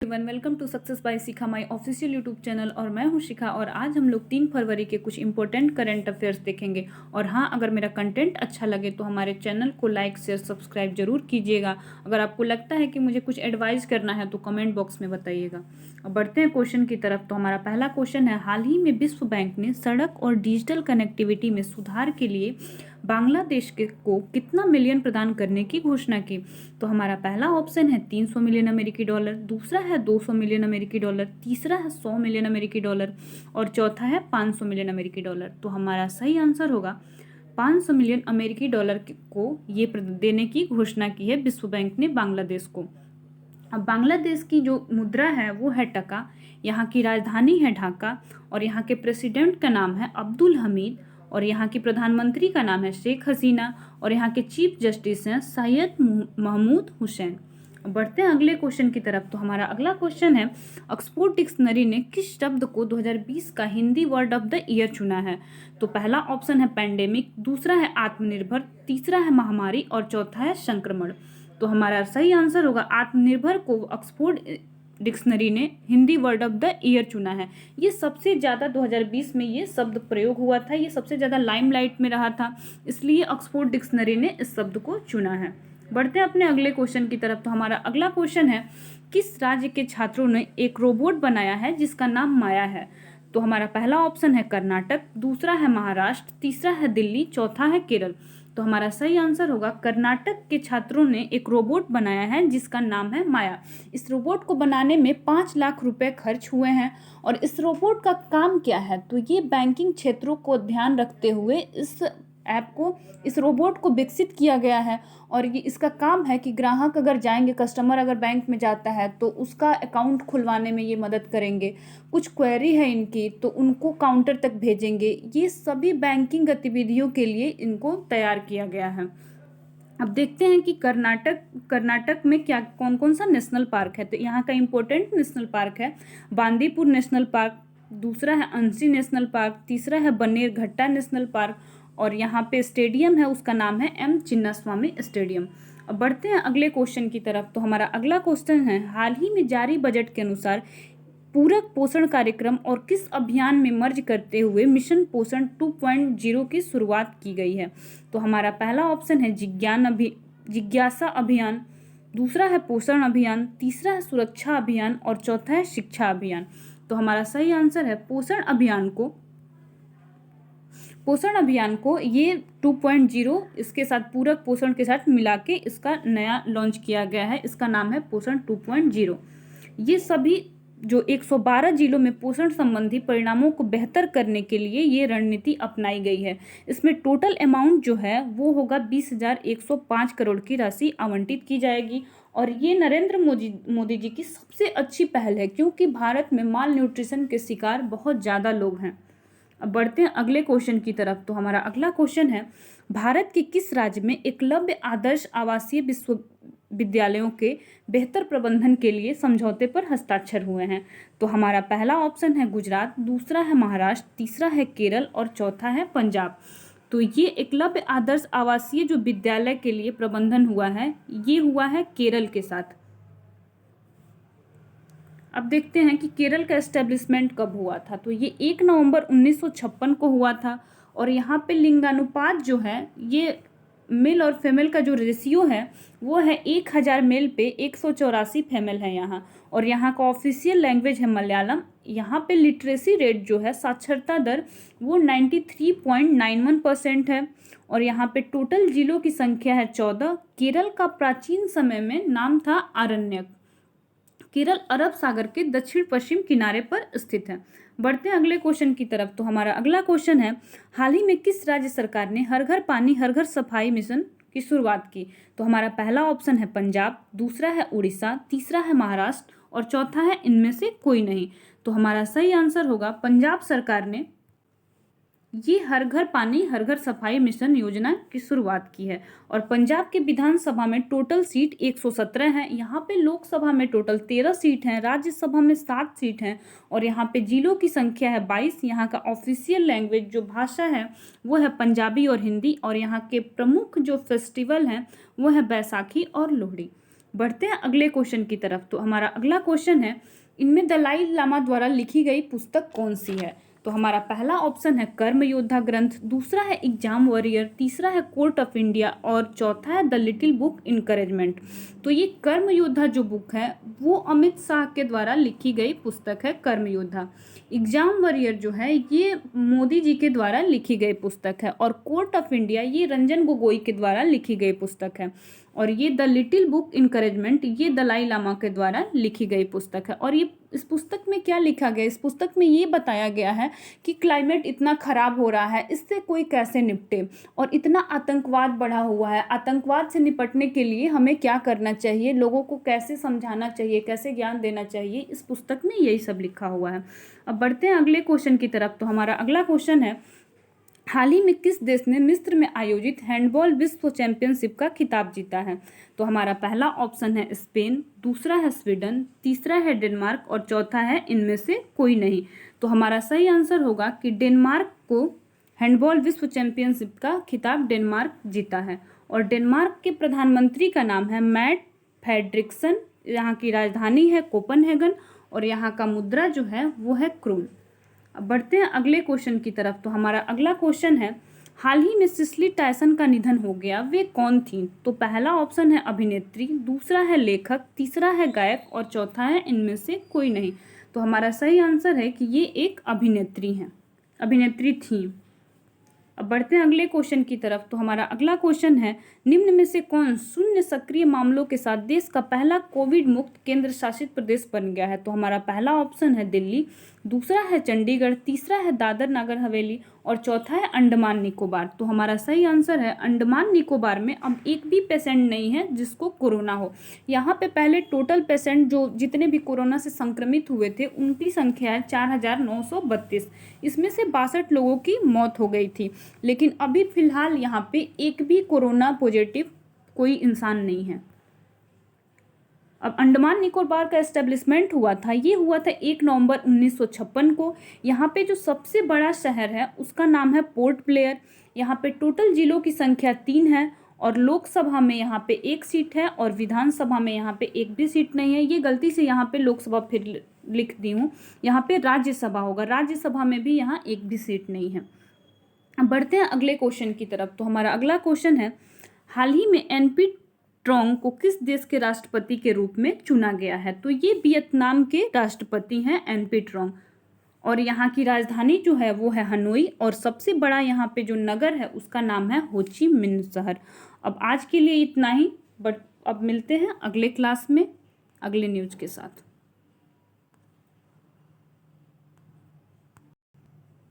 Welcome to success by Shikha my official YouTube channel. और मैं हूं शिखा और आज हम लोग 3 फरवरी के कुछ इंपॉर्टेंट करंट अफेयर्स देखेंगे। और हाँ, अगर मेरा कंटेंट अच्छा लगे तो हमारे चैनल को लाइक शेयर सब्सक्राइब जरूर कीजिएगा। अगर आपको लगता है कि मुझे कुछ एडवाइस करना है तो कमेंट बॉक्स में बताइएगा। अब बढ़ते हैं क्वेश्चन की तरफ। तो हमारा पहला क्वेश्चन है, हाल ही में विश्व बैंक ने सड़क और डिजिटल कनेक्टिविटी में सुधार के लिए बांग्लादेश को कितना मिलियन प्रदान करने की घोषणा की। तो हमारा पहला ऑप्शन है 300 मिलियन अमेरिकी डॉलर, दूसरा है 200 मिलियन अमेरिकी डॉलर, तीसरा है 100 मिलियन अमेरिकी डॉलर और चौथा है 500 मिलियन अमेरिकी डॉलर। तो हमारा सही आंसर होगा 500 मिलियन अमेरिकी डॉलर को ये देने की घोषणा की है विश्व बैंक ने बांग्लादेश को। अब बांग्लादेश की जो मुद्रा है वो है टका, यहाँ की राजधानी है ढाका और यहाँ के प्रेसिडेंट का नाम है अब्दुल हमीद और यहाँ की प्रधानमंत्री का नाम है शेख हसीना और यहाँ के चीफ जस्टिस हैं सैयद महमूद हुसैन। बढ़ते हैं अगले क्वेश्चन की तरफ। तो हमारा अगला क्वेश्चन है, ऑक्सफोर्ड डिक्शनरी ने किस शब्द को 2020 का Hindi word of the year चुना है। तो पहला ऑप्शन है पैंडेमिक, दूसरा है आत्मनिर्भर, तीसरा है महामारी और चौथा है संक्रमण। तो हमारा सही आंसर होगा आत्मनिर्भर को ऑक्सफोर्ड डिक्शनरी ने Hindi word of the year चुना है। ये सबसे ज़्यादा 2020 में ये शब्द प्रयोग हुआ था, ये सबसे ज़्यादा लाइमलाइट में रहा था, इसलिए ऑक्सफोर्ड डिक्शनरी ने इस शब्द को चुना है। बढ़ते हैं अपने अगले क्वेश्चन की तरफ। तो हमारा अगला क्वेश्चन है, किस राज्य के छात्रों ने एक रोबोट बनाया है जिसका नाम माया है। तो हमारा पहला ऑप्शन है कर्नाटक, दूसरा है महाराष्ट्र, तीसरा है दिल्ली, चौथा है केरल। तो हमारा सही आंसर होगा कर्नाटक के छात्रों ने एक रोबोट बनाया है जिसका नाम है माया। इस रोबोट को बनाने में 5 लाख रुपए खर्च हुए हैं। और इस रोबोट का काम क्या है, तो ये बैंकिंग क्षेत्रों को ध्यान रखते हुए इस रोबोट को विकसित किया गया है। और ये इसका काम है कि ग्राहक अगर जाएंगे, कस्टमर अगर बैंक में जाता है तो उसका अकाउंट खुलवाने में ये मदद करेंगे। कुछ क्वेरी है इनकी तो उनको काउंटर तक भेजेंगे। ये सभी बैंकिंग गतिविधियों के लिए इनको तैयार किया गया है। अब देखते हैं कि कर्नाटक में क्या कौन कौन सा नेशनल पार्क है। तो यहाँ का इम्पोर्टेंट नेशनल पार्क है बांदीपुर नेशनल पार्क, दूसरा है अंशी नेशनल पार्क, तीसरा है बन्नेरघट्टा नेशनल पार्क और यहाँ पे स्टेडियम है उसका नाम है एम चिन्नास्वामी स्टेडियम। अब बढ़ते हैं अगले क्वेश्चन की तरफ। तो हमारा अगला क्वेश्चन है, हाल ही में जारी बजट के अनुसार पूरक पोषण कार्यक्रम और किस अभियान में मर्ज करते हुए मिशन पोषण 2.0 की शुरुआत की गई है। तो हमारा पहला ऑप्शन है जिज्ञासा अभियान, दूसरा है पोषण अभियान, तीसरा है सुरक्षा अभियान और चौथा है शिक्षा अभियान। तो हमारा सही आंसर है पोषण अभियान को ये 2.0 इसके साथ पूरक पोषण के साथ मिला के इसका नया लॉन्च किया गया है। इसका नाम है पोषण 2.0। ये सभी जो 112 जिलों में पोषण संबंधी परिणामों को बेहतर करने के लिए ये रणनीति अपनाई गई है। इसमें टोटल अमाउंट जो है वो होगा 20,105 करोड़ की राशि आवंटित की जाएगी। और ये नरेंद्र मोदी जी की सबसे अच्छी पहल है क्योंकि भारत में माल न्यूट्रिशन के शिकार बहुत ज़्यादा लोग हैं। अब बढ़ते हैं अगले क्वेश्चन की तरफ। तो हमारा अगला क्वेश्चन है, भारत के किस राज्य में एकलव्य आदर्श आवासीय विश्वविद्यालयों के बेहतर प्रबंधन के लिए समझौते पर हस्ताक्षर हुए हैं। तो हमारा पहला ऑप्शन है गुजरात, दूसरा है महाराष्ट्र, तीसरा है केरल और चौथा है पंजाब। तो ये एकलव्य आदर्श आवासीय जो विद्यालय के लिए प्रबंधन हुआ है ये हुआ है केरल के साथ। अब देखते हैं कि केरल का एस्टेब्लिशमेंट कब हुआ था। तो ये 1 नवंबर 1956 को हुआ था। और यहाँ पे लिंगानुपात जो है ये मेल और फीमेल का जो रेशियो है वो है 1000 मेल पे 184 फीमेल है यहाँ। और यहाँ का ऑफिशियल लैंग्वेज है मलयालम। यहाँ पे लिटरेसी रेट जो है साक्षरता दर वो 93.91% है। और यहाँ पे टोटल जिलों की संख्या है 14। केरल का प्राचीन समय में नाम था आरण्यक। केरल अरब सागर के दक्षिण पश्चिम किनारे पर स्थित है। बढ़ते हैं अगले क्वेश्चन की तरफ। तो हमारा अगला क्वेश्चन है, हाल ही में किस राज्य सरकार ने हर घर पानी हर घर सफाई मिशन की शुरुआत की। तो हमारा पहला ऑप्शन है पंजाब, दूसरा है उड़ीसा, तीसरा है महाराष्ट्र और चौथा है इनमें से कोई नहीं। तो हमारा सही आंसर होगा पंजाब सरकार ने ये हर घर पानी हर घर सफाई मिशन योजना की शुरुआत की है। और पंजाब के विधानसभा में टोटल सीट 117 हैं। यहाँ पे लोकसभा में टोटल 13 सीट हैं, राज्यसभा में 7 सीट हैं और यहाँ पे जिलों की संख्या है 22। यहाँ का ऑफिशियल लैंग्वेज जो भाषा है वो है पंजाबी और हिंदी। और यहाँ के प्रमुख जो फेस्टिवल हैं वो है बैसाखी और लोहड़ी। बढ़ते हैं अगले क्वेश्चन की तरफ। तो हमारा अगला क्वेश्चन है, इनमें दलाई लामा द्वारा लिखी गई पुस्तक कौन सी है? तो हमारा पहला ऑप्शन है कर्म योद्धा ग्रंथ, दूसरा है एग्जाम वॉरियर, तीसरा है कोर्ट ऑफ इंडिया और चौथा है द लिटिल बुक इनकरेजमेंट। तो ये कर्म योद्धा जो बुक है वो अमित शाह के द्वारा लिखी गई पुस्तक है, कर्म योद्धा। एग्जाम वॉरियर जो है ये मोदी जी के द्वारा लिखी गई पुस्तक है, और कोर्ट ऑफ इंडिया ये रंजन गोगोई के द्वारा लिखी गई पुस्तक है, और ये द लिटिल बुक इनकरेजमेंट ये दलाई लामा के द्वारा लिखी गई पुस्तक है। और ये इस पुस्तक में क्या लिखा गया? इस पुस्तक में ये बताया गया है कि क्लाइमेट इतना खराब हो रहा है, इससे कोई कैसे निपटे, और इतना आतंकवाद बढ़ा हुआ है, आतंकवाद से निपटने के लिए हमें क्या करना चाहिए, लोगों को कैसे समझाना चाहिए, कैसे ज्ञान देना चाहिए, इस पुस्तक में यही सब लिखा हुआ है। अब बढ़ते हैं अगले क्वेश्चन की तरफ। तो हमारा अगला क्वेश्चन है, हाल ही में किस देश ने मिस्र में आयोजित हैंडबॉल विश्व चैंपियनशिप का खिताब जीता है? तो हमारा पहला ऑप्शन है स्पेन, दूसरा है स्वीडन, तीसरा है डेनमार्क और चौथा है इनमें से कोई नहीं। तो हमारा सही आंसर होगा कि डेनमार्क को हैंडबॉल विश्व चैंपियनशिप का खिताब डेनमार्क जीता है, और डेनमार्क के प्रधानमंत्री का नाम है मैट फ्रेडरिक्सन, यहाँ की राजधानी है कोपनहेगन और यहाँ का मुद्रा जो है वो है क्रोन। अब बढ़ते हैं अगले क्वेश्चन की तरफ। तो हमारा अगला क्वेश्चन है, हाल ही में सिसिली टायसन का निधन हो गया, वे कौन थी? तो पहला ऑप्शन है अभिनेत्री, दूसरा है लेखक, तीसरा है गायक और चौथा है इनमें से कोई नहीं। तो हमारा सही आंसर है कि ये एक अभिनेत्री हैं, अभिनेत्री थी। अब बढ़ते हैं अगले क्वेश्चन की तरफ। तो हमारा अगला क्वेश्चन है, निम्न में से कौन शून्य सक्रिय मामलों के साथ देश का पहला कोविड मुक्त केंद्र शासित प्रदेश बन गया है? तो हमारा पहला ऑप्शन है दिल्ली, दूसरा है चंडीगढ़, तीसरा है दादर नगर हवेली और चौथा है अंडमान निकोबार। तो हमारा सही आंसर है अंडमान निकोबार में अब एक भी पेशेंट नहीं है जिसको कोरोना हो। यहाँ पे पहले टोटल पेशेंट जो जितने भी कोरोना से संक्रमित हुए थे उनकी संख्या है 4932, इसमें से 62 लोगों की मौत हो गई थी, लेकिन अभी फिलहाल यहाँ पे एक भी कोरोना पॉजिटिव कोई इंसान नहीं है। अब अंडमान निकोबार का एस्टेब्लिशमेंट हुआ था, ये हुआ था 1 नवंबर 1956 को। यहाँ पे जो सबसे बड़ा शहर है उसका नाम है पोर्ट ब्लेयर। यहाँ पे टोटल जिलों की संख्या 3 है और लोकसभा में यहाँ पे 1 सीट है और विधानसभा में यहाँ पे 1 भी सीट नहीं है। ये गलती से यहाँ पे लोकसभा फिर लिख दी हूँ, यहाँ पे राज्यसभा होगा, राज्यसभा में भी यहाँ 1 भी सीट नहीं है। अब बढ़ते हैं अगले क्वेश्चन की तरफ। तो हमारा अगला क्वेश्चन है, हाल ही में एनपी ट्रोंग को किस देश के राष्ट्रपति के रूप में चुना गया है? तो ये वियतनाम के राष्ट्रपति हैं एनपी ट्रोंग, और यहाँ की राजधानी जो है वो है हनोई और सबसे बड़ा यहाँ पे जो नगर है उसका नाम है हो ची मिन्ह शहर। अब आज के लिए इतना ही, बट अब मिलते हैं अगले क्लास में अगले न्यूज़ के साथ।